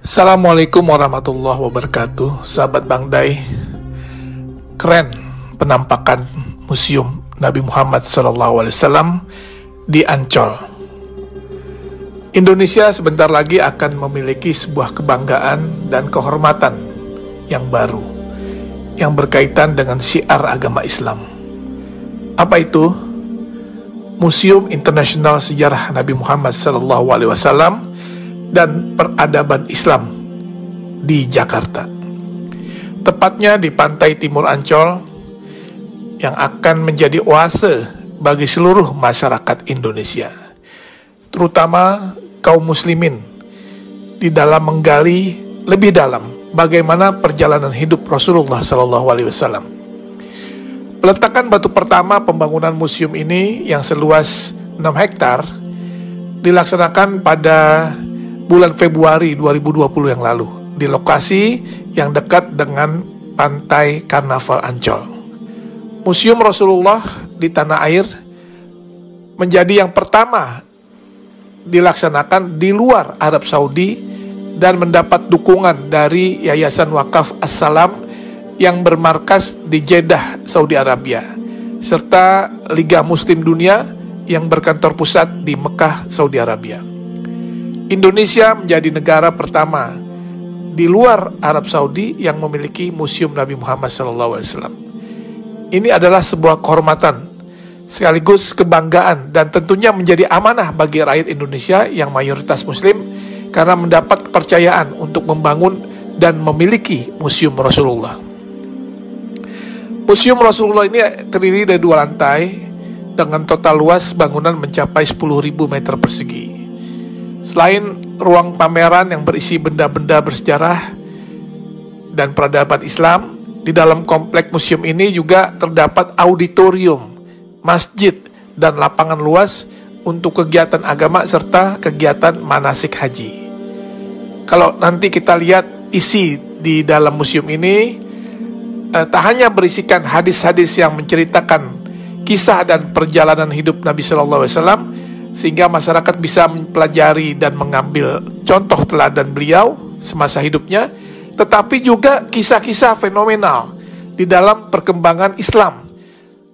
Assalamualaikum warahmatullahi wabarakatuh. Sahabat Bang Dai, keren penampakan Museum Nabi Muhammad SAW di Ancol. Indonesia sebentar lagi akan memiliki sebuah kebanggaan dan kehormatan yang baru, yang berkaitan dengan syiar agama Islam. Apa itu? Museum Internasional Sejarah Nabi Muhammad SAW dan Peradaban Islam di Jakarta, tepatnya di pantai timur Ancol, yang akan menjadi oase bagi seluruh masyarakat Indonesia, terutama kaum muslimin, di dalam menggali lebih dalam bagaimana perjalanan hidup Rasulullah SAW. Peletakan batu pertama pembangunan museum ini yang seluas 6 hektar dilaksanakan pada bulan Februari 2020 yang lalu di lokasi yang dekat dengan pantai Karnaval Ancol. Museum Rasulullah di tanah air menjadi yang pertama dilaksanakan di luar Arab Saudi dan mendapat dukungan dari Yayasan Wakaf As-Salam yang bermarkas di Jeddah, Saudi Arabia, serta Liga Muslim Dunia yang berkantor pusat di Mekah, Saudi Arabia. Indonesia menjadi negara pertama di luar Arab Saudi yang memiliki Museum Nabi Muhammad SAW. Ini adalah sebuah kehormatan, sekaligus kebanggaan, dan tentunya menjadi amanah bagi rakyat Indonesia yang mayoritas Muslim, karena mendapat kepercayaan untuk membangun dan memiliki Museum Rasulullah. Museum Rasulullah ini terdiri dari 2 lantai dengan total luas bangunan mencapai 10.000 meter persegi. Selain ruang pameran yang berisi benda-benda bersejarah dan peradaban Islam, di dalam komplek museum ini juga terdapat auditorium, masjid, dan lapangan luas untuk kegiatan agama serta kegiatan manasik haji. Kalau nanti kita lihat isi di dalam museum ini, tak hanya berisikan hadis-hadis yang menceritakan kisah dan perjalanan hidup Nabi SAW, sehingga masyarakat bisa mempelajari dan mengambil contoh teladan beliau semasa hidupnya, tetapi juga kisah-kisah fenomenal di dalam perkembangan Islam,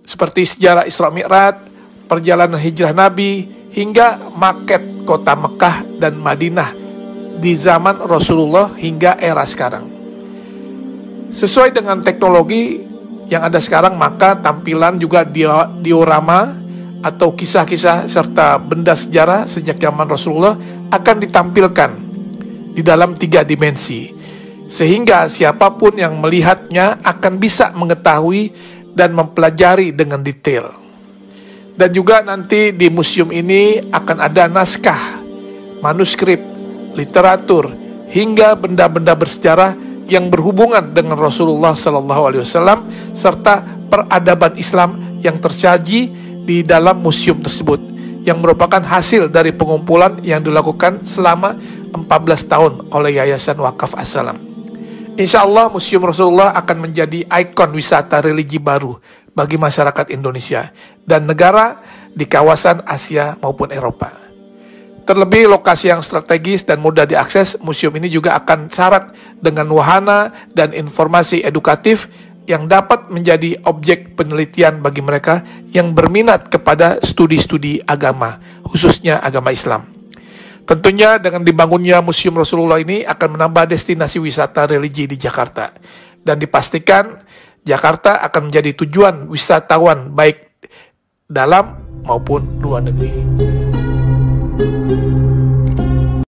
seperti sejarah Isra Mi'raj, perjalanan hijrah Nabi, hingga maket kota Mekah dan Madinah di zaman Rasulullah hingga era sekarang. Sesuai dengan teknologi yang ada sekarang, maka tampilan juga diorama atau kisah-kisah serta benda sejarah sejak zaman Rasulullah akan ditampilkan di dalam 3 dimensi, sehingga siapapun yang melihatnya akan bisa mengetahui dan mempelajari dengan detail. Dan juga nanti di museum ini akan ada naskah, manuskrip, literatur, hingga benda-benda bersejarah yang berhubungan dengan Rasulullah SAW serta peradaban Islam yang tersaji di dalam museum tersebut, yang merupakan hasil dari pengumpulan yang dilakukan selama 14 tahun oleh Yayasan Wakaf As-Salam. Insya Allah Museum Rasulullah akan menjadi ikon wisata religi baru bagi masyarakat Indonesia dan negara di kawasan Asia maupun Eropa. Terlebih lokasi yang strategis dan mudah diakses, museum ini juga akan syarat dengan wahana dan informasi edukatif yang dapat menjadi objek penelitian bagi mereka yang berminat kepada studi-studi agama, khususnya agama Islam. Tentunya dengan dibangunnya Museum Rasulullah ini akan menambah destinasi wisata religi di Jakarta, dan dipastikan Jakarta akan menjadi tujuan wisatawan baik dalam maupun luar negeri.